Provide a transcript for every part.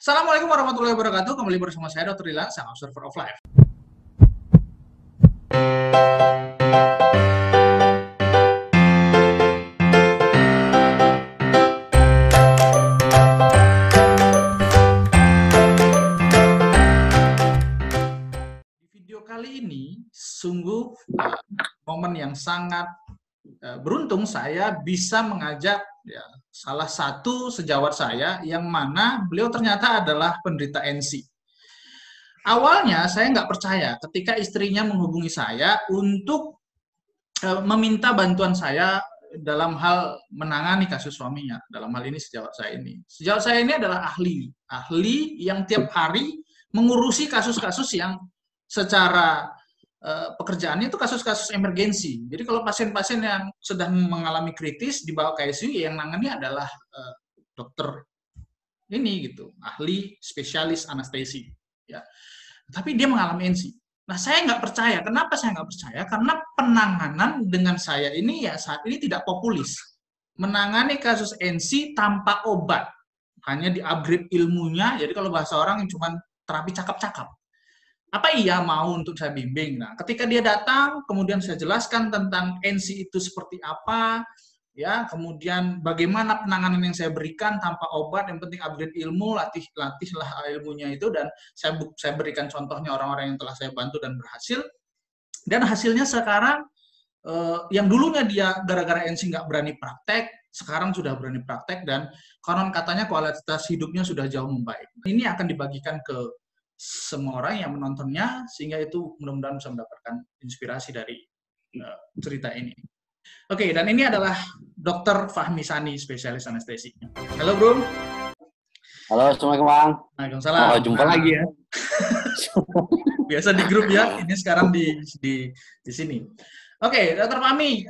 Assalamualaikum warahmatullahi wabarakatuh. Kembali bersama saya Dr. Dilan, sang observer of life. Di video kali ini sungguh momen yang sangat beruntung saya bisa mengajak salah satu sejawat saya yang mana beliau ternyata adalah penderita NC. Awalnya saya nggak percaya ketika istrinya menghubungi saya untuk meminta bantuan saya dalam hal menangani kasus suaminya. Dalam hal ini sejawat saya ini. Sejawat saya ini adalah ahli yang tiap hari mengurusi kasus-kasus yang secara pekerjaannya itu kasus-kasus emergensi. Jadi kalau pasien-pasien yang sedang mengalami kritis dibawa ke ICU, yang nangani adalah dokter ini gitu, ahli spesialis anestesi. Ya. Tapi dia mengalami NC. Nah, saya nggak percaya. Kenapa saya nggak percaya? Karena penanganan dengan saya ini ya saat ini tidak populis. Menangani kasus NC tanpa obat. Hanya di-upgrade ilmunya. Jadi kalau bahasa orang yang cuma terapi cakap-cakap. Apa iya mau untuk saya bimbing? Nah, ketika dia datang, kemudian saya jelaskan tentang NC itu seperti apa, ya, kemudian bagaimana penanganan yang saya berikan tanpa obat, yang penting upgrade ilmu, latihlah ilmunya itu, dan saya berikan contohnya orang-orang yang telah saya bantu dan berhasil. Dan hasilnya sekarang, yang dulunya dia gara-gara NC nggak berani praktek, sekarang sudah berani praktek, dan konon katanya kualitas hidupnya sudah jauh membaik. Ini akan dibagikan ke semua orang yang menontonnya, sehingga itu mudah-mudahan bisa mendapatkan inspirasi dari cerita ini. Oke, dan ini adalah Dr. Fahmi Sani, spesialis anestesi. Halo, Bro. Halo, Assalamualaikum, Bang. Waalaikumsalam. Oh, jumpa lagi ya. Biasa di grup ya, ini sekarang di sini. Oke, Dr. Fahmi,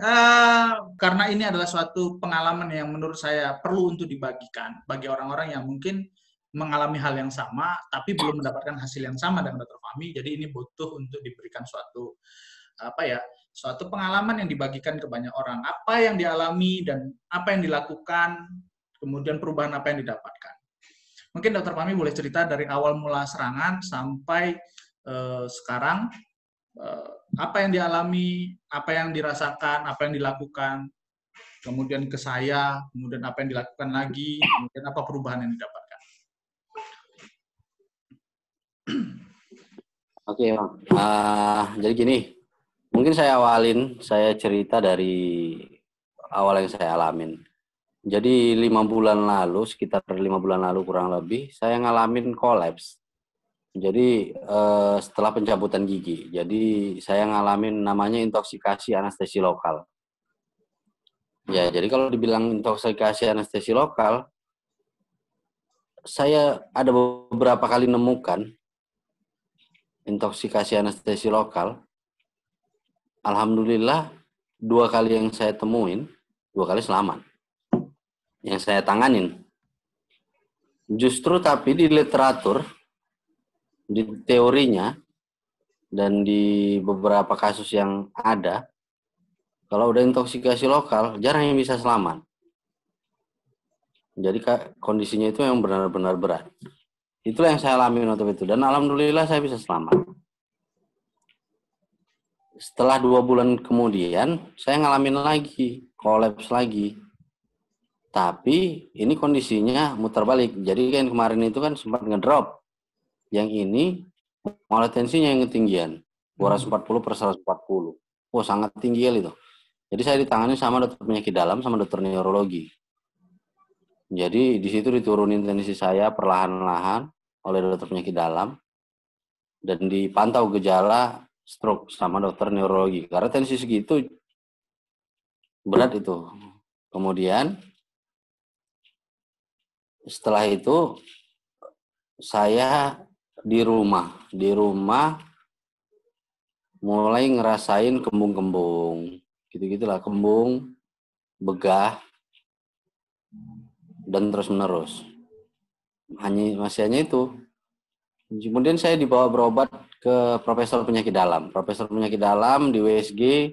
karena ini adalah suatu pengalaman yang menurut saya perlu untuk dibagikan bagi orang-orang yang mungkin mengalami hal yang sama, tapi belum mendapatkan hasil yang sama dengan Dr. Fahmi. Jadi ini butuh untuk diberikan suatu pengalaman yang dibagikan ke banyak orang. Apa yang dialami dan apa yang dilakukan, kemudian perubahan apa yang didapatkan. Mungkin Dr. Fahmi boleh cerita dari awal mula serangan sampai sekarang, apa yang dialami, apa yang dirasakan, apa yang dilakukan, kemudian ke saya, kemudian apa yang dilakukan lagi, kemudian apa perubahan yang didapatkan. Oke, Bang. Jadi gini, mungkin saya cerita dari awal yang saya alamin. Jadi sekitar 5 bulan lalu kurang lebih, saya ngalamin kolaps. Jadi setelah pencabutan gigi, jadi saya ngalamin namanya intoksikasi anestesi lokal. Ya, jadi kalau dibilang intoksikasi anestesi lokal, saya ada beberapa kali nemukan intoksikasi anestesi lokal. Alhamdulillah 2 kali yang saya temuin, 2 kali selamat. Yang saya tanganin. Justru tapi di literatur, di teorinya, dan di beberapa kasus yang ada, kalau udah intoksikasi lokal, jarang yang bisa selamat. Jadi kondisinya itu yang benar-benar berat. Itulah yang saya alami waktu itu. Dan alhamdulillah saya bisa selamat. Setelah 2 bulan kemudian, saya ngalamin lagi, kolaps lagi. Tapi ini kondisinya muter balik. Jadi kan kemarin itu kan sempat ngedrop. Yang ini malah tensinya yang ketinggian. 240/140. Wah, sangat tinggi kali itu. Jadi saya ditangani sama dokter penyakit dalam sama dokter neurologi. Jadi di situ diturunin tensi saya perlahan-lahan oleh dokter penyakit dalam dan dipantau gejala stroke sama dokter neurologi. Karena tensi segitu berat itu. Kemudian setelah itu saya di rumah mulai ngerasain kembung-kembung, gitu-gitulah, kembung, begah, dan terus-menerus. Masih hanya itu. Kemudian saya dibawa berobat ke profesor penyakit dalam. Profesor penyakit dalam di WSG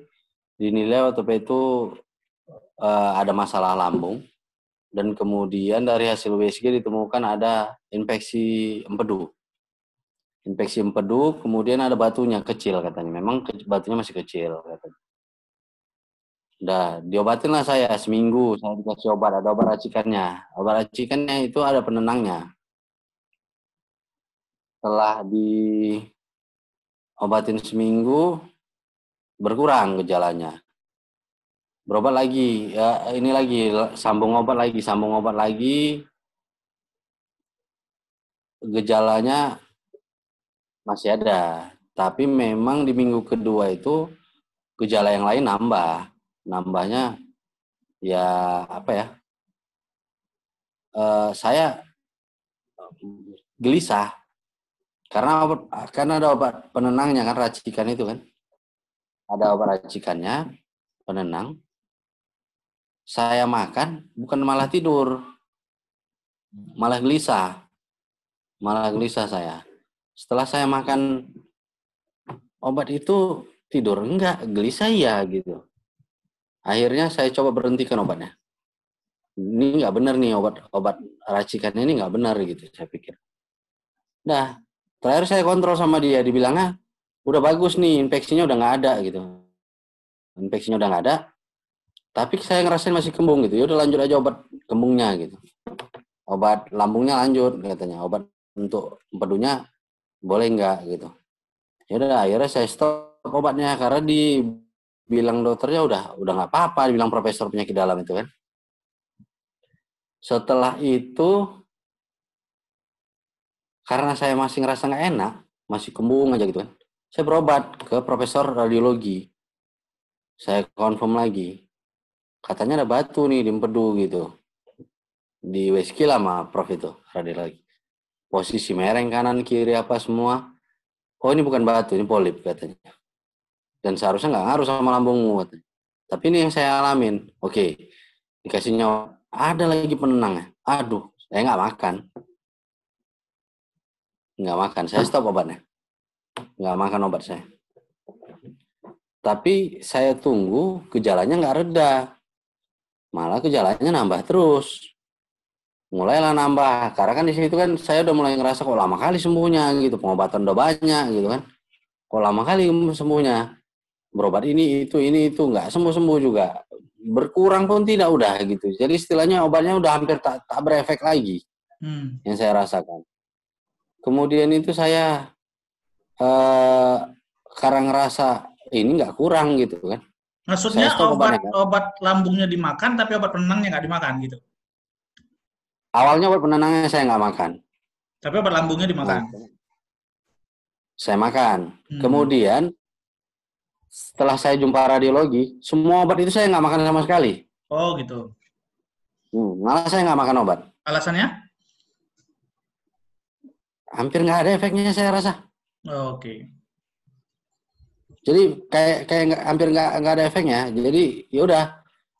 dinilai waktu itu ada masalah lambung. Dan kemudian dari hasil USG ditemukan ada infeksi empedu. Infeksi empedu, kemudian ada batunya kecil katanya. Memang batunya masih kecil katanya. Udah, diobatin lah saya seminggu. Saya dikasih obat, ada obat racikannya. Obat racikannya itu ada penenangnya. Setelah diobatin seminggu, berkurang gejalanya. Berobat lagi, ya ini lagi, sambung obat lagi. Gejalanya masih ada. Tapi memang di minggu kedua itu gejala yang lain nambah. Nambahnya ya apa ya? Saya gelisah. Karena ada obat penenangnya kan, racikan itu kan. Ada obat racikannya, penenang. Saya makan, bukan malah tidur. Malah gelisah saya. Setelah saya makan obat itu, tidur enggak, gelisah ya gitu. Akhirnya saya coba berhentikan obatnya. Ini enggak benar nih, obat racikan ini enggak benar gitu, saya pikir. Nah, terakhir saya kontrol sama dia, dibilangnya, udah bagus nih, infeksinya udah enggak ada gitu. Infeksinya udah enggak ada, tapi saya ngerasain masih kembung gitu. Ya udah lanjut aja obat kembungnya gitu. Obat lambungnya lanjut katanya. Obat untuk empedunya boleh enggak gitu. Ya udah akhirnya saya stop obatnya karena dibilang dokternya udah enggak apa-apa, dibilang profesor penyakit dalam itu kan. Setelah itu karena saya masih ngerasa enggak enak, masih kembung aja gitu kan. Saya berobat ke profesor radiologi. Saya confirm lagi. Katanya ada batu nih di empedu gitu. Di USG lah sama prof itu, radiologi. Posisi mereng kanan kiri apa semua. Oh ini bukan batu, ini polip katanya. Dan seharusnya nggak ngaruh sama lambungmu katanya. Tapi ini yang saya alamin. Oke, dikasih nyawa. Ada lagi penenangnya. Aduh, saya nggak makan. Nggak makan, saya stop obatnya. Nggak makan obat saya. Tapi saya tunggu gejalanya nggak reda. Malah gejalanya nambah terus. Mulailah nambah. Karena kan di situ kan saya udah mulai ngerasa kok lama kali sembuhnya gitu. Pengobatan udah banyak gitu kan. Kok lama kali sembuhnya. Berobat ini itu nggak sembuh-sembuh juga. Berkurang pun tidak udah gitu. Jadi istilahnya obatnya udah hampir tak berefek lagi. Yang saya rasakan. Kemudian itu saya karena ngerasa ini nggak kurang gitu kan. Maksudnya obat lambungnya dimakan tapi obat penenangnya nggak dimakan gitu? Awalnya obat penenangnya saya nggak makan. Tapi obat lambungnya dimakan? Saya makan. Kemudian setelah saya jumpa radiologi, semua obat itu saya nggak makan sama sekali. Oh gitu. Malah saya nggak makan obat. Alasannya? Hampir nggak ada efeknya saya rasa. Oke. Jadi kayak hampir nggak ada efeknya. Jadi ya udah,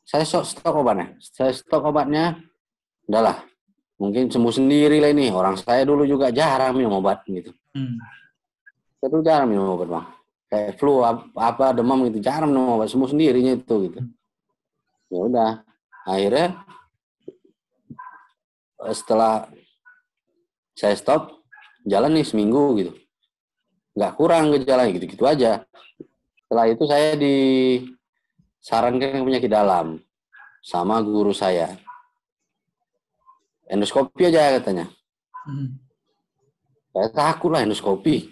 saya stop obatnya. Udahlah, mungkin sembuh sendiri lah ini. Orang saya dulu juga jarang minum obat gitu. Saya dulu jarang minum obat bang. Kayak flu apa demam gitu, jarang minum obat, sembuh sendirinya itu gitu. Ya udah, akhirnya setelah saya stop, jalan nih seminggu gitu. Nggak kurang gejalanya gitu-gitu aja. Setelah itu saya disarankan ke penyakit dalam sama guru saya. Endoskopi aja katanya. Saya takut lah endoskopi.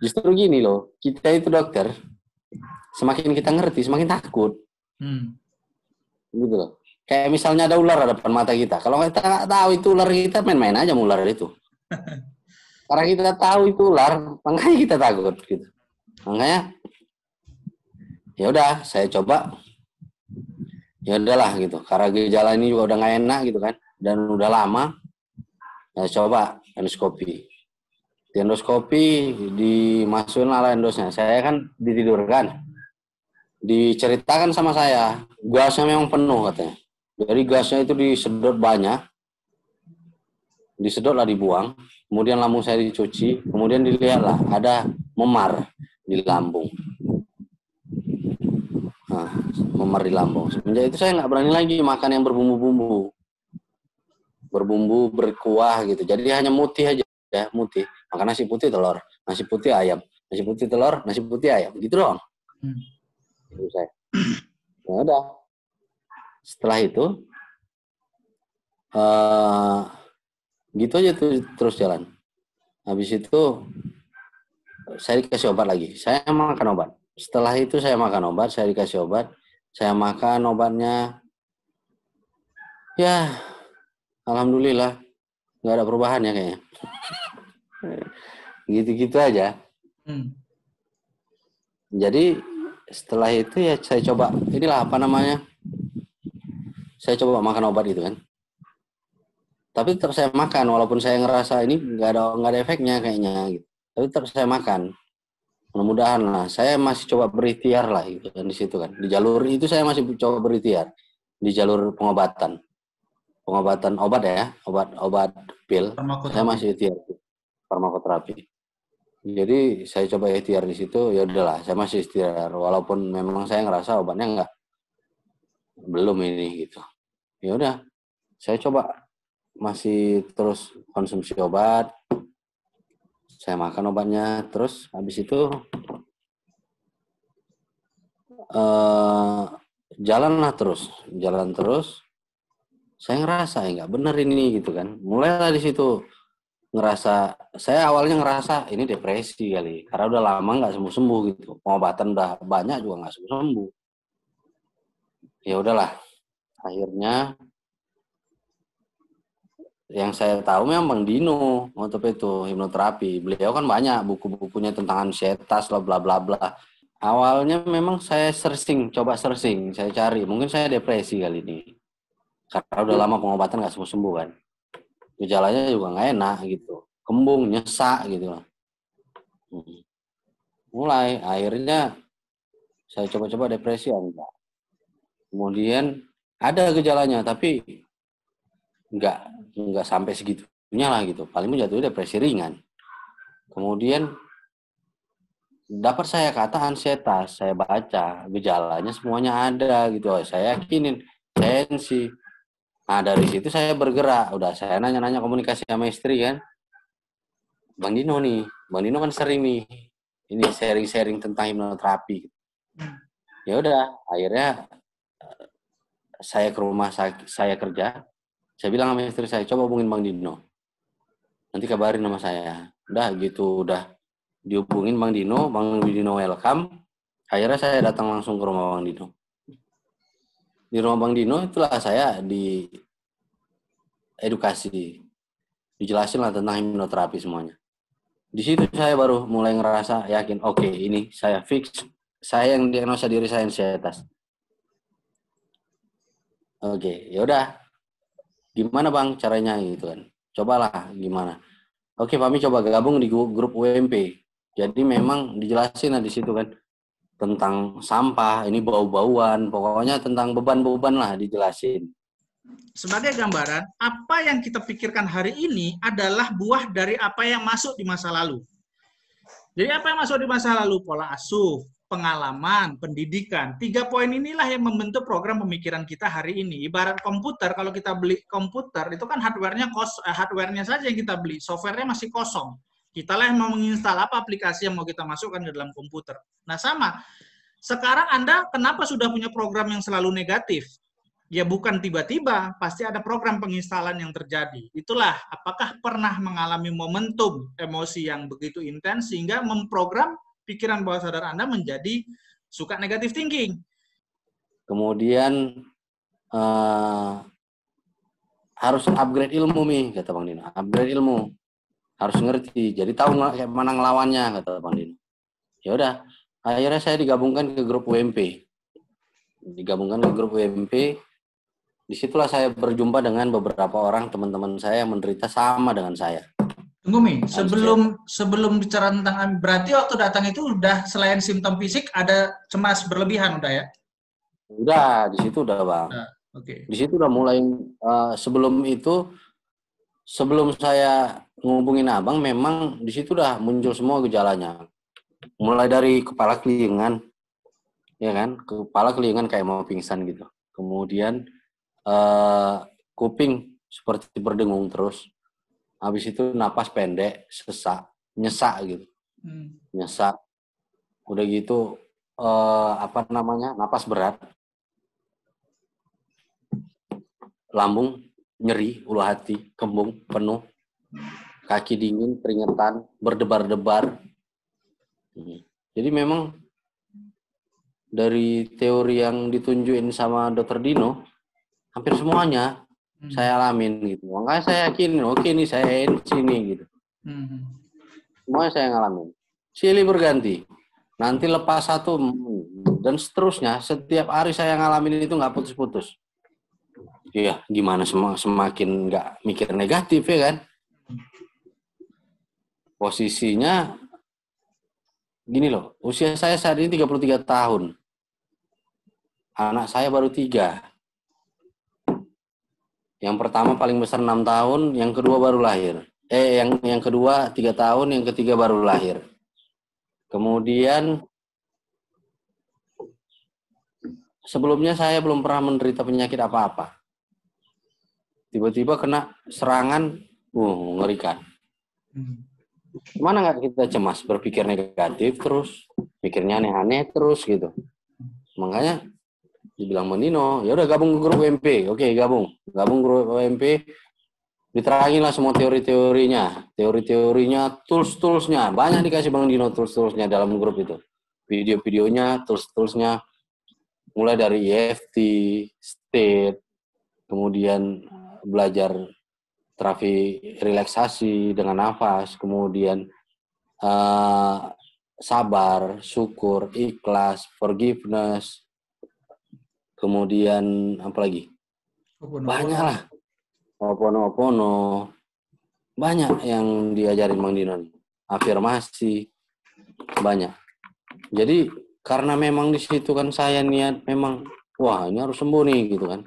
Justru gini loh, kita itu dokter, semakin kita ngerti, semakin takut. Gitu loh. Kayak misalnya ada ular di depan mata kita. Kalau kita nggak tahu itu ular, kita main-main aja sama ular itu. Karena kita tahu itu ular, makanya kita takut gitu. Makanya ya udah saya coba. Ya udahlah gitu. Karena gejala ini juga udah nggak enak gitu kan, dan udah lama. Saya coba endoskopi. Di endoskopi dimasukin ala endosnya. Saya kan ditidurkan. Diceritakan sama saya, gasnya memang penuh katanya. Jadi gasnya itu disedot banyak. Disedotlah dibuang. Kemudian lambung saya dicuci, kemudian dilihatlah ada memar di lambung. Nah, memar di lambung. Semenjak itu saya nggak berani lagi makan yang berbumbu-bumbu, berkuah gitu. Jadi hanya mutih aja, ya mutih. Makan nasi putih telur, nasi putih ayam, nasi putih telur, nasi putih ayam, gitu doang. Itu saya. Ya udah. Setelah itu, gitu aja tuh terus jalan. Habis itu saya dikasih obat lagi. Saya makan obat. Setelah itu saya makan obat, saya dikasih obat. Saya makan obatnya. Ya, alhamdulillah nggak ada perubahan ya kayaknya. Gitu-gitu aja. Jadi setelah itu ya saya coba, inilah apa namanya, saya coba makan obat itu kan. Tapi tetap saya makan, walaupun saya ngerasa ini nggak ada efeknya kayaknya gitu. Tapi tetap saya makan. Mudah-mudahan lah. Saya masih coba berikhtiar lah gitu kan di situ kan. Di jalur itu saya masih coba berikhtiar. Di jalur pengobatan. Pengobatan obat ya, obat pil. Saya masih ikhtiar. Farmakoterapi. Jadi saya coba ikhtiar di situ, ya udahlah, saya masih ikhtiar. Walaupun memang saya ngerasa obatnya belum ini gitu. Ya udah, saya coba masih terus konsumsi obat. Saya makan obatnya, terus habis itu jalan terus. Saya ngerasa nggak bener ini gitu kan. Mulailah di situ ngerasa, saya awalnya ngerasa ini depresi kali, karena udah lama nggak sembuh gitu. Pengobatan udah banyak juga nggak sembuh. Ya udahlah, akhirnya yang saya tahu memang Bang Dino untuk itu hipnoterapi. Beliau kan banyak buku-bukunya tentang ansietas lah bla bla bla. Awalnya memang saya coba searching, saya cari. Mungkin saya depresi kali ini. Karena udah lama pengobatan nggak sembuh kan. Gejalanya juga nggak enak gitu. Kembung, nyesak gitu. Mulai, akhirnya saya coba-coba depresi enggak. Kemudian ada gejalanya, tapi nggak sampai segitunya lah gitu. Paling jatuhnya depresi ringan. Kemudian dapat saya kata ansietas, saya baca gejalanya semuanya ada gitu. Saya yakinin sensi. Nah dari situ saya bergerak. Udah saya nanya-nanya komunikasi sama istri kan. Bang Dino kan sering nih ini sharing-sharing tentang hipnoterapi. Ya udah, akhirnya saya ke rumah saya kerja. Saya bilang sama istri saya, coba hubungin Bang Dino. Nanti kabarin sama saya. Udah gitu, udah dihubungin Bang Dino welcome. Akhirnya saya datang langsung ke rumah Bang Dino. Di rumah Bang Dino itulah saya di edukasi. Dijelasin lah tentang hipnoterapi semuanya. Di situ saya baru mulai ngerasa yakin, oke, ini saya fix. Saya yang diagnosa diri saya ansietas. Oke, yaudah. Gimana Bang caranya gitu kan? Cobalah gimana. Oke, Fahmi coba gabung di grup UMP. Jadi memang dijelasin di situ kan tentang sampah, ini bau-bauan, pokoknya tentang beban-beban lah dijelasin. Sebagai gambaran, apa yang kita pikirkan hari ini adalah buah dari apa yang masuk di masa lalu. Jadi apa yang masuk di masa lalu? Pola asuh, pengalaman, pendidikan. 3 poin inilah yang membentuk program pemikiran kita hari ini. Ibarat komputer, kalau kita beli komputer, itu kan hardware-nya saja yang kita beli, software-nya masih kosong. Kita lah yang mau menginstal apa aplikasi yang mau kita masukkan ke dalam komputer. Nah sama, sekarang Anda kenapa sudah punya program yang selalu negatif? Ya bukan tiba-tiba, pasti ada program penginstalan yang terjadi. Itulah, apakah pernah mengalami momentum emosi yang begitu intens sehingga memprogram pikiran bawah sadar Anda menjadi suka negatif thinking. Kemudian harus upgrade ilmu kata Bang Dino. Upgrade ilmu. Harus ngerti. Jadi tahu kayak mana ngelawannya, kata Bang Dino. Ya udah, akhirnya saya digabungkan ke grup UMP. Disitulah saya berjumpa dengan beberapa orang teman-teman saya yang menderita sama dengan saya. Tunggu Mi, sebelum bicara tentang, berarti waktu datang itu udah selain simptom fisik ada cemas berlebihan udah ya? Udah, di situ udah Bang. Okay. Di situ udah mulai, sebelum saya ngubungin Abang, memang di situ udah muncul semua gejalanya. Mulai dari kepala kelingan, ya kan, kepala kelilingan kayak mau pingsan gitu. Kemudian kuping seperti berdengung terus. Habis itu napas pendek, sesak, nyesak gitu, nyesak. Udah gitu napas berat, lambung nyeri, ulu hati, kembung penuh, kaki dingin, keringetan, berdebar-debar. Jadi memang dari teori yang ditunjukin sama Dr. Dino, hampir semuanya saya alamin gitu. Makanya saya yakin, oke nih saya sini gitu. Semuanya saya ngalamin. Silih berganti. Nanti lepas satu dan seterusnya. Setiap hari saya ngalamin itu nggak putus-putus. Iya, gimana semakin nggak mikir negatif ya kan? Posisinya gini loh, usia saya saat ini 33 tahun. Anak saya baru 3. Yang pertama paling besar 6 tahun, yang kedua baru lahir. Yang kedua 3 tahun, yang ketiga baru lahir. Kemudian sebelumnya saya belum pernah menderita penyakit apa-apa. Tiba-tiba kena serangan, mengerikan. Mana nggak kita cemas, berpikir negatif terus, pikirnya aneh-aneh terus gitu. Makanya dibilang Menino, ya udah gabung ke grup UMP. Oke, gabung grup UMP. Diterangin lah semua teori-teorinya, tools-toolsnya. Banyak dikasih Bang Dino tools-toolsnya dalam grup itu. Video-videonya, tools-toolsnya. Mulai dari EFT, state, kemudian belajar terapi relaksasi dengan nafas, kemudian sabar, syukur, ikhlas, forgiveness, kemudian apa lagi? Banyak lah. Opono. Banyak yang diajarin Bang Dino. Afirmasi. Banyak. Jadi karena memang di situ kan saya niat memang, wah ini harus sembuh nih gitu kan.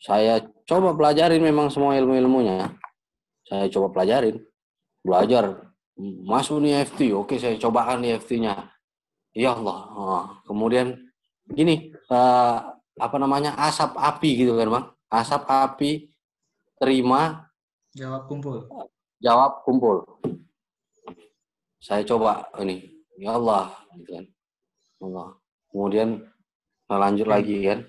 Saya coba pelajarin memang semua ilmu-ilmunya. Saya coba pelajarin. Belajar. Masuk nih EFT. Oke, saya cobakan EFT-nya. Ya Allah. Kemudian gini, asap api gitu kan Bang. Asap api, terima, jawab kumpul. Saya coba ini, ya Allah, gitu kan. Allah. Kemudian lanjut lagi kan.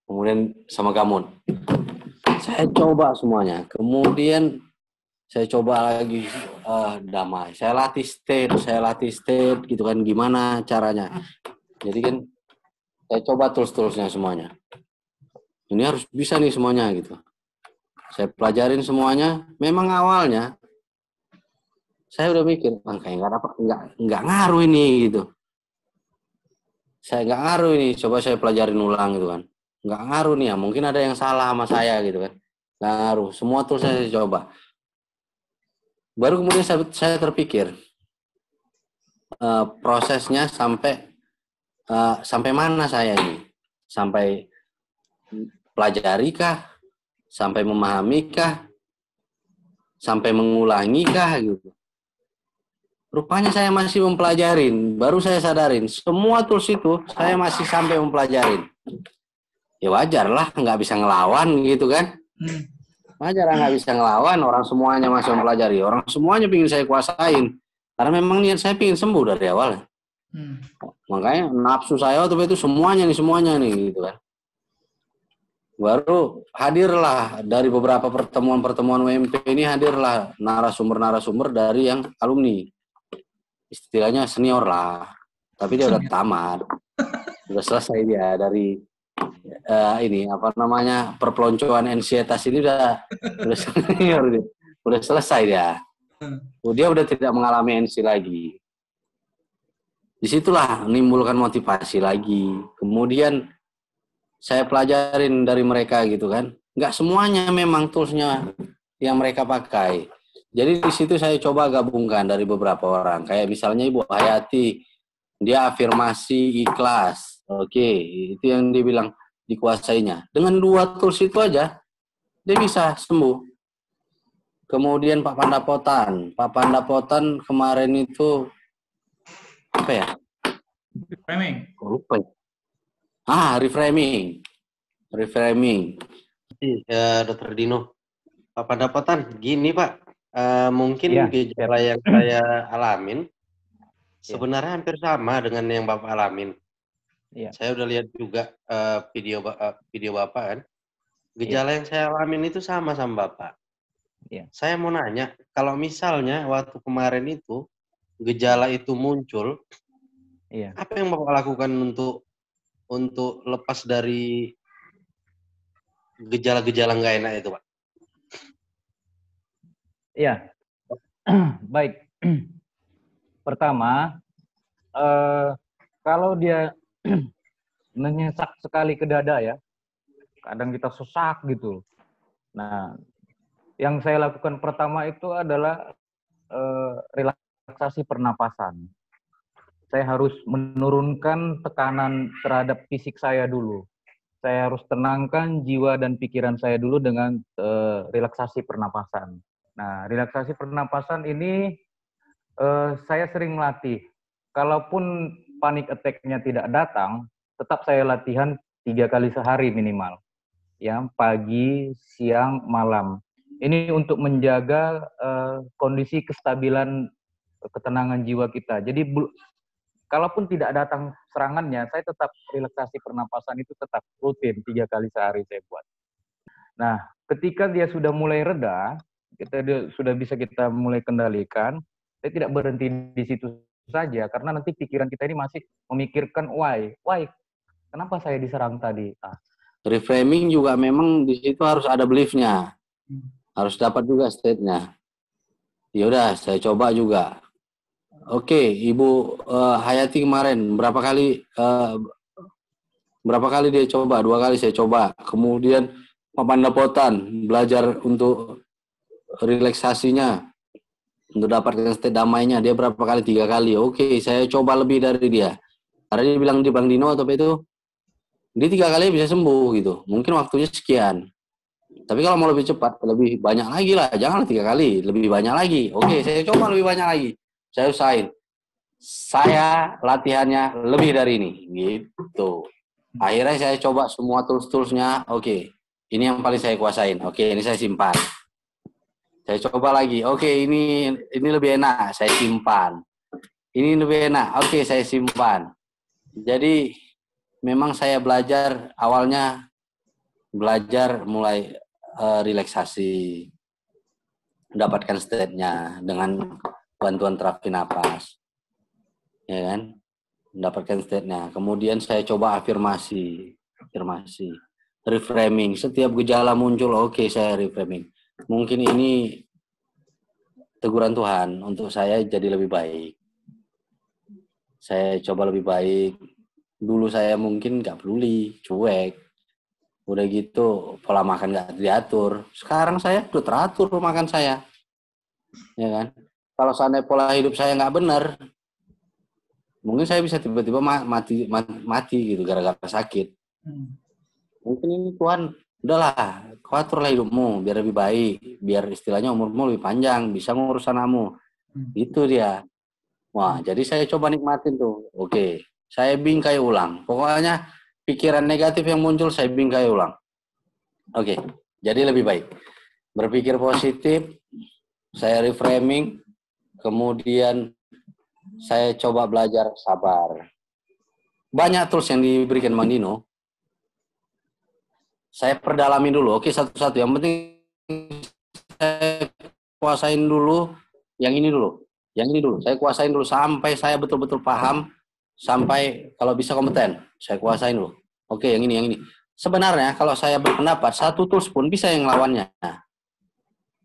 Kemudian sama Gamun. Saya coba semuanya. Kemudian saya coba lagi damai. Saya latih state gitu kan, gimana caranya. Jadi kan saya coba tools-toolsnya semuanya. Ini harus bisa nih semuanya gitu. Saya pelajarin semuanya. Memang awalnya saya udah mikir, kayak nggak ngaruh ini gitu. Saya nggak ngaruh ini. Coba saya pelajarin ulang gitu kan. Nggak ngaruh nih ya. Mungkin ada yang salah sama saya gitu kan. Nggak ngaruh. Semua tools saya coba. Baru kemudian saya terpikir prosesnya sampai mana saya ini? Sampai pelajari kah? Sampai memahami kah? Sampai mengulangi kah? Gitu. Rupanya saya masih mempelajarin. Baru saya sadarin semua tools itu saya masih sampai mempelajarin. Ya wajar lah, nggak bisa ngelawan gitu kan? Wajar nggak bisa ngelawan, orang semuanya masih mempelajari. Orang semuanya pingin saya kuasain. Karena memang niat saya pingin sembuh dari awal. Makanya nafsu saya waktu itu semuanya nih gitu kan. Baru hadirlah dari beberapa pertemuan UMP ini, hadirlah narasumber dari yang alumni. Istilahnya senior lah. Tapi dia udah tamat. Udah selesai dia dari perpeloncoan ansietas ini udah senior dia. Udah selesai dia. Dia udah tidak mengalami NC lagi. Disitulah menimbulkan motivasi lagi. Kemudian saya pelajarin dari mereka gitu kan. Nggak semuanya memang toolsnya yang mereka pakai. Jadi di situ saya coba gabungkan dari beberapa orang. Kayak misalnya Ibu Hayati, dia afirmasi ikhlas. Oke, itu yang dia bilang dikuasainya. Dengan 2 tools itu aja, dia bisa sembuh. Kemudian Pak Pandapotan. Pak Pandapotan kemarin itu apa ya? Framing. Lupa ya. Reframing. Reframing. Dokter Dino, Pak Pandapotan, gini Pak, mungkin Iya, gejala yang saya alamin sebenarnya hampir sama dengan yang Bapak alamin. Iya. Saya udah lihat juga video Bapak kan. Gejala yang saya alamin itu sama Bapak. Iya. Saya mau nanya, kalau misalnya waktu kemarin itu gejala itu muncul, Iya. apa yang Bapak lakukan untuk lepas dari gejala-gejala nggak enak itu, Pak? Iya. Baik. Pertama, kalau dia menyesak sekali ke dada ya, kadang kita sesak gitu. Nah, yang saya lakukan pertama itu adalah relaksasi pernapasan. Saya harus menurunkan tekanan terhadap fisik saya dulu. Saya harus tenangkan jiwa dan pikiran saya dulu dengan relaksasi pernapasan. Nah, relaksasi pernapasan ini saya sering melatih. Kalaupun panic attack-nya tidak datang, tetap saya latihan 3 kali sehari minimal. Ya, pagi, siang, malam. Ini untuk menjaga kondisi kestabilan ketenangan jiwa kita. Jadi kalaupun tidak datang serangannya, saya tetap relaksasi pernapasan itu tetap rutin 3 kali sehari saya buat. Nah, ketika dia sudah mulai reda, sudah bisa kita mulai kendalikan, saya tidak berhenti di situ saja, karena nanti pikiran kita ini masih memikirkan why, kenapa saya diserang tadi. Reframing juga memang di situ harus ada belief-nya. Harus dapat juga state-nya. Ya udah, saya coba juga. Oke, Ibu Hayati kemarin berapa kali dia coba? 2 kali saya coba. Kemudian Pak Pandapotan belajar untuk relaksasinya, untuk dapatkan state damainya, dia berapa kali? 3 kali. Oke, saya coba lebih dari dia. Karena dia bilang di Bang Dino atau apa itu, dia 3 kali bisa sembuh gitu. Mungkin waktunya sekian. Tapi kalau mau lebih cepat, lebih banyak lagi lah. Jangan 3 kali, lebih banyak lagi. Oke, saya coba lebih banyak lagi. Saya usahain. Saya latihannya lebih dari ini. Gitu. Akhirnya saya coba semua tools-toolsnya. Oke, ini yang paling saya kuasain. Oke, ini saya simpan. Saya coba lagi. Oke, ini lebih enak. Saya simpan. Ini lebih enak. Oke, saya simpan. Jadi memang saya awalnya belajar mulai relaksasi, mendapatkan state-nya dengan bantuan terapi napas, ya kan, mendapatkan state-nya. Kemudian saya coba afirmasi, reframing. Setiap gejala muncul, oke, saya reframing. Mungkin ini teguran Tuhan untuk saya jadi lebih baik. Saya coba lebih baik. Dulu saya mungkin nggak peduli, cuek. Udah gitu pola makan nggak diatur. Sekarang saya udah teratur makan saya, ya kan. Kalau seandainya pola hidup saya nggak benar, mungkin saya bisa tiba-tiba mati gitu gara-gara sakit. Mungkin ini Tuhan, udahlah, kau aturlah hidupmu biar lebih baik, biar istilahnya umurmu lebih panjang, bisa ngurus anakmu. Itu dia. Wah, jadi saya coba nikmatin tuh. Oke, saya bingkai ulang. Pokoknya pikiran negatif yang muncul saya bingkai ulang. Oke, jadi lebih baik. Berpikir positif, saya reframing, kemudian saya coba belajar sabar. Banyak tools yang diberikan Bang Dino. Saya perdalami dulu, oke, satu-satu. Yang penting saya kuasain dulu yang ini dulu. Saya kuasain dulu sampai saya betul-betul paham. Sampai kalau bisa kompeten, saya kuasain dulu. Oke, yang ini. Sebenarnya kalau saya berpendapat, satu tools pun bisa yang lawannya.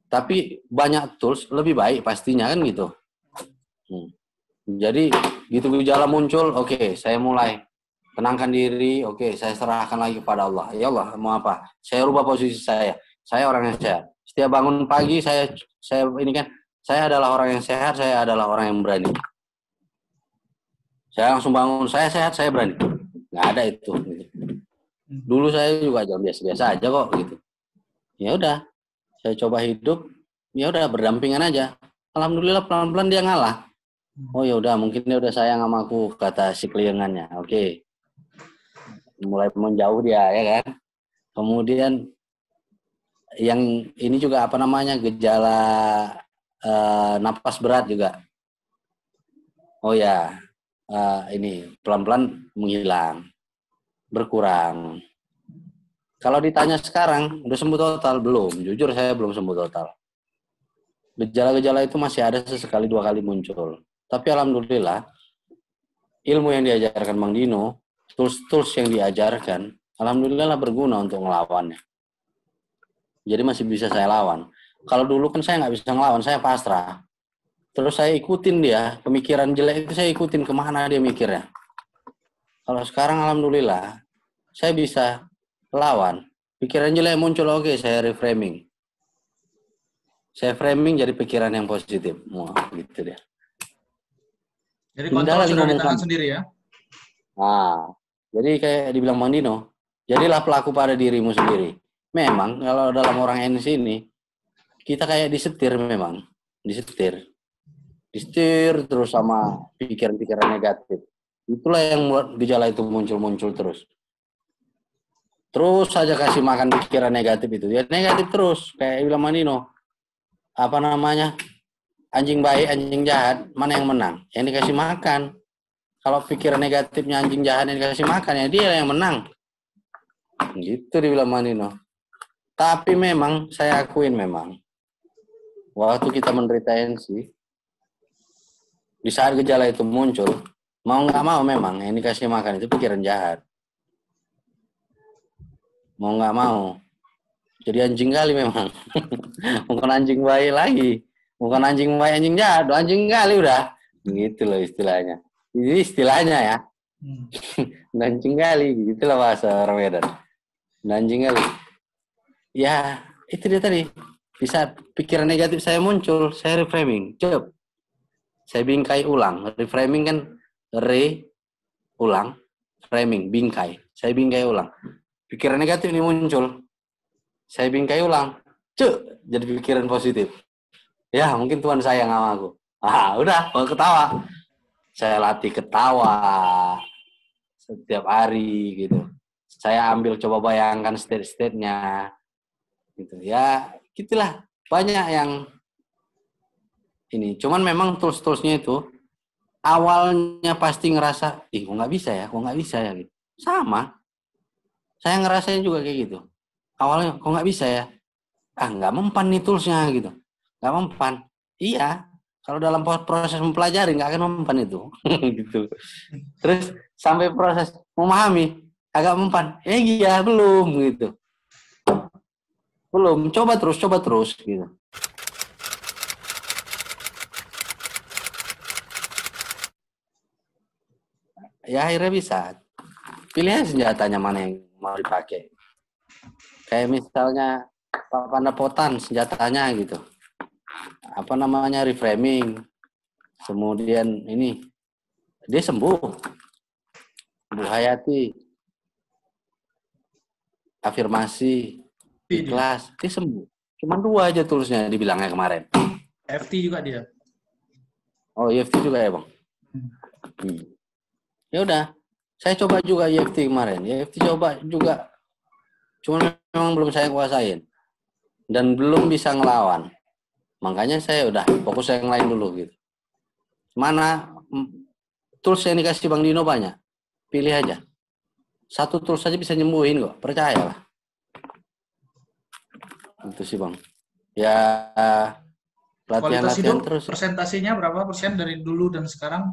Tapi banyak tools lebih baik pastinya kan gitu. Jadi gitu gejala muncul, oke, saya mulai tenangkan diri, oke, saya serahkan lagi kepada Allah. Ya Allah, mau apa? Saya rubah posisi saya. Saya orang yang sehat. Setiap bangun pagi saya adalah orang yang sehat, saya adalah orang yang berani. Saya langsung bangun, saya sehat, saya berani. Nggak ada itu. Dulu saya juga jalan biasa-biasa aja kok gitu. Ya udah, saya coba hidup, Ya udah berdampingan aja. Alhamdulillah pelan-pelan dia ngalah. Oh ya udah, mungkin dia udah sayang sama aku, kata si klienannya. Oke. Mulai menjauh dia, ya kan. Kemudian yang ini juga apa namanya, gejala napas berat juga. Oh ya, ini pelan-pelan menghilang, berkurang. Kalau ditanya sekarang, udah sembuh total? Belum. Jujur saya belum sembuh total. Gejala-gejala itu masih ada sesekali 2 kali muncul. Tapi alhamdulillah, ilmu yang diajarkan Bang Dino, tools-tools yang diajarkan, alhamdulillah berguna untuk ngelawannya. Jadi masih bisa saya lawan. Kalau dulu kan saya nggak bisa ngelawan, saya pasrah. Terus saya ikutin dia, pemikiran jelek itu saya ikutin kemana dia mikirnya. Kalau sekarang alhamdulillah, saya bisa lawan. Pikiran jelek muncul, oke, saya reframing. Saya framing jadi pikiran yang positif. Wah, gitu dia. Jadi kontrol sudah di tangan sendiri ya? Nah, jadi kayak dibilang Bang Dino, jadilah pelaku pada dirimu sendiri. Memang kalau dalam orang NC ini, kita kayak disetir memang. Disetir terus sama pikiran-pikiran negatif. Itulah yang membuat gejala itu muncul-muncul terus. Terus saja kasih makan pikiran negatif itu. Ya negatif terus. Kayak bilang Manino. Apa namanya? Anjing baik, anjing jahat. Mana yang menang? Yang dikasih makan. Kalau pikiran negatifnya anjing jahat yang dikasih makan, ya dia yang menang. Gitu dibilang Manino. Tapi memang, saya akuin memang. Waktu kita menderita NC, di saat gejala itu muncul, mau nggak mau memang yang dikasih makan itu pikiran jahat. Mau nggak mau. Jadi anjing kali memang. Bukan anjing baik lagi. Bukan anjing baik, anjing jahat. Anjing kali udah. Gitu loh istilahnya. Ini istilahnya ya. Anjing kali. Gitulah bahasa orang Medan. Anjing kali. Ya, itu dia tadi. Di saat pikiran negatif saya muncul, saya reframing. Coba. Saya bingkai ulang. Reframing kan ulang, framing, bingkai. Saya bingkai ulang. Pikiran negatif ini muncul. Saya bingkai ulang. Jadi pikiran positif. Ya, mungkin Tuhan sayang sama aku. Udah, mau ketawa. Saya latih ketawa setiap hari gitu. Saya ambil coba bayangkan state-state-nya. Gitu. Ya, gitulah. Banyak yang ini, cuman memang tools-toolsnya itu awalnya pasti ngerasa, kok nggak bisa ya, gitu. Sama, saya ngerasain juga kayak gitu. Awalnya, kok nggak bisa ya, nggak mempan nih toolsnya gitu, nggak mempan. Iya, kalau dalam proses mempelajari nggak akan mempan itu, gitu. Terus sampai proses memahami agak mempan, iya belum gitu, belum. Coba terus gitu. Ya akhirnya bisa. Pilih senjatanya mana yang mau dipakai. Kayak misalnya pandapotan senjatanya gitu. Apa namanya, reframing. Kemudian ini dia sembuh. Bu Hayati, afirmasi, ikhlas, dia sembuh. Cuma 2 aja tulisnya dibilangnya kemarin. EFT juga dia. Oh, EFT juga ya, Bang. Ya udah, saya coba juga EFT kemarin. EFT coba juga, cuma memang belum saya kuasain dan belum bisa ngelawan. Makanya saya udah fokus yang lain dulu gitu. Mana tools yang dikasih Bang Dino banyak, pilih aja. 1 tools saja bisa nyembuhin kok, percayalah. Itu sih Bang. Ya latihan terus. Persentasinya berapa persen dari dulu dan sekarang?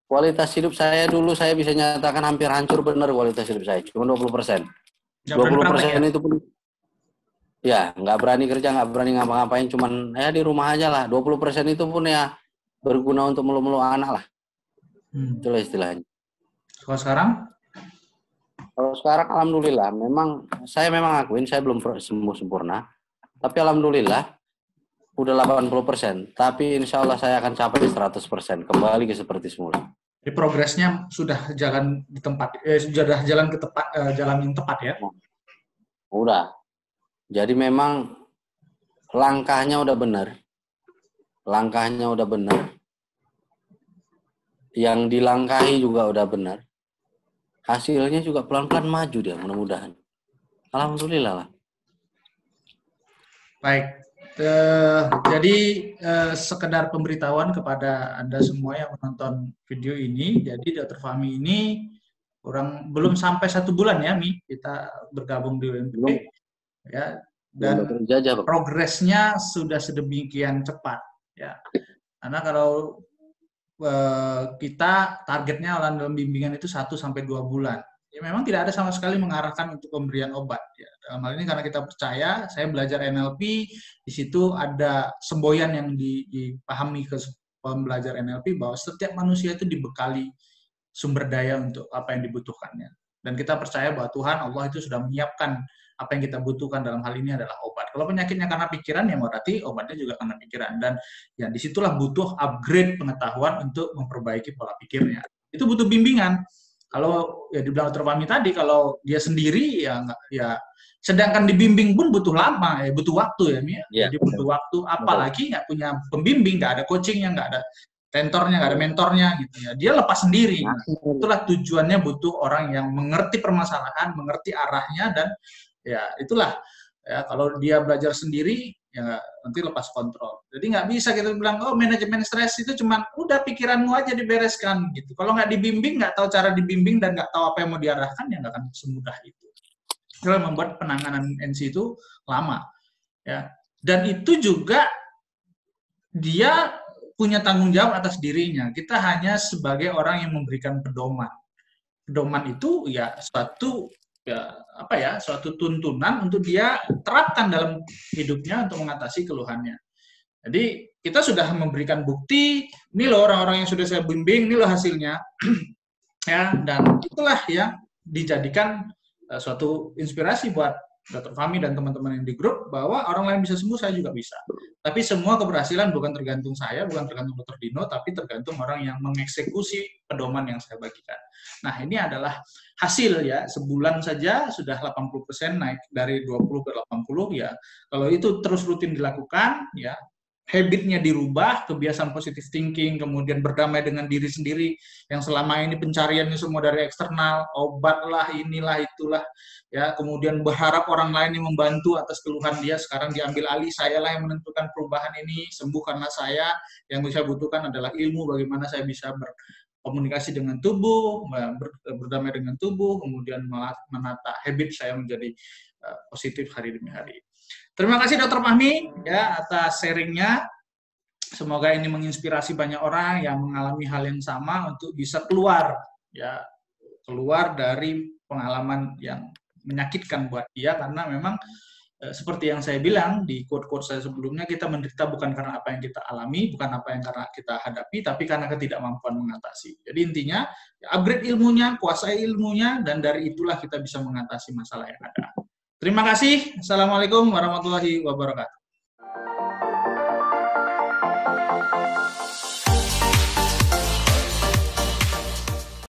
Kualitas hidup saya dulu saya bisa nyatakan hampir hancur benar kualitas hidup saya. Cuma 20%. 20% itu pun ya nggak berani kerja, nggak berani ngapa-ngapain, cuman ya di rumah aja lah. 20% itu pun ya berguna untuk melu-melu anak lah. Itulah istilahnya. Kalau sekarang? Kalau sekarang alhamdulillah memang saya akuin saya belum sembuh sempurna. Tapi alhamdulillah udah 80%. Tapi insya Allah saya akan capai 100%. Kembali ke seperti semula. Jadi progresnya sudah jalan di tempat, jalan yang tepat ya? Udah. Jadi memang langkahnya udah benar. Langkahnya udah benar. Yang dilangkahi juga udah benar. Hasilnya juga pelan-pelan maju dia, mudah-mudahan. Alhamdulillah lah. Baik. Jadi sekedar pemberitahuan kepada Anda semua yang menonton video ini. Jadi Dr. Fahmi ini belum sampai 1 bulan ya, Mi, kita bergabung di UMP. Ya, dan progresnya sudah sedemikian cepat. Ya, karena kalau kita targetnya dalam bimbingan itu 1-2 bulan. Ya, memang tidak ada sama sekali mengarahkan untuk pemberian obat. Ya, dalam hal ini karena kita percaya, saya belajar NLP, di situ ada semboyan yang dipahami ke pembelajar NLP bahwa setiap manusia itu dibekali sumber daya untuk apa yang dibutuhkannya. Dan kita percaya bahwa Tuhan Allah itu sudah menyiapkan apa yang kita butuhkan dalam hal ini adalah obat. Kalau penyakitnya karena pikiran, ya berarti obatnya juga karena pikiran. Dan ya disitulah butuh upgrade pengetahuan untuk memperbaiki pola pikirnya. Itu butuh bimbingan. Kalau ya dibilang Dr. Fahmi tadi, kalau dia sendiri ya sedangkan dibimbing pun butuh lama, butuh waktu ya, Mi. Jadi butuh waktu. Apalagi nggak punya pembimbing, nggak ada coachingnya, nggak ada tentornya, nggak ada mentornya gitu ya. Dia lepas sendiri. Nah, itulah tujuannya butuh orang yang mengerti permasalahan, mengerti arahnya, dan ya itulah ya, kalau dia belajar sendiri ya nanti lepas kontrol. Jadi nggak bisa kita bilang oh manajemen stres itu cuma udah pikiranmu aja dibereskan gitu. Kalau nggak dibimbing, nggak tahu cara dibimbing dan nggak tahu apa yang mau diarahkan, ya nggak akan semudah itu. Itu membuat penanganan NC itu lama ya. Dan itu juga dia punya tanggung jawab atas dirinya. Kita hanya sebagai orang yang memberikan pedoman. Pedoman itu ya suatu tuntunan untuk dia terapkan dalam hidupnya untuk mengatasi keluhannya. Jadi kita sudah memberikan bukti, ini loh orang-orang yang sudah saya bimbing, ini loh hasilnya, ya, dan itulah yang dijadikan suatu inspirasi buat Dr. Fahmi dan teman-teman yang di grup bahwa orang lain bisa sembuh, saya juga bisa. Tapi semua keberhasilan bukan tergantung saya, bukan tergantung Dr. Dino, tapi tergantung orang yang mengeksekusi pedoman yang saya bagikan. Nah, ini adalah hasil ya, sebulan saja sudah 80% naik dari 20 ke 80 ya. Kalau itu terus rutin dilakukan ya, habitnya dirubah, kebiasaan positive thinking, kemudian berdamai dengan diri sendiri yang selama ini pencariannya semua dari eksternal, obat lah, inilah, itulah, ya, kemudian berharap orang lain yang membantu atas keluhan dia, sekarang diambil alih, saya lah yang menentukan perubahan ini, sembuh karena saya, yang saya butuhkan adalah ilmu, bagaimana saya bisa berkomunikasi dengan tubuh, berdamai dengan tubuh, kemudian menata habit saya menjadi positif hari demi hari. Terima kasih Dr. Fahmi ya atas sharingnya. Semoga ini menginspirasi banyak orang yang mengalami hal yang sama untuk bisa keluar dari pengalaman yang menyakitkan buat dia, karena memang seperti yang saya bilang di quote-quote saya sebelumnya, kita menderita bukan karena apa yang kita alami, bukan apa yang karena kita hadapi, tapi karena ketidakmampuan mengatasi. Jadi intinya upgrade ilmunya, kuasai ilmunya, dan dari itulah kita bisa mengatasi masalah yang ada. Terima kasih. Assalamualaikum warahmatullahi wabarakatuh.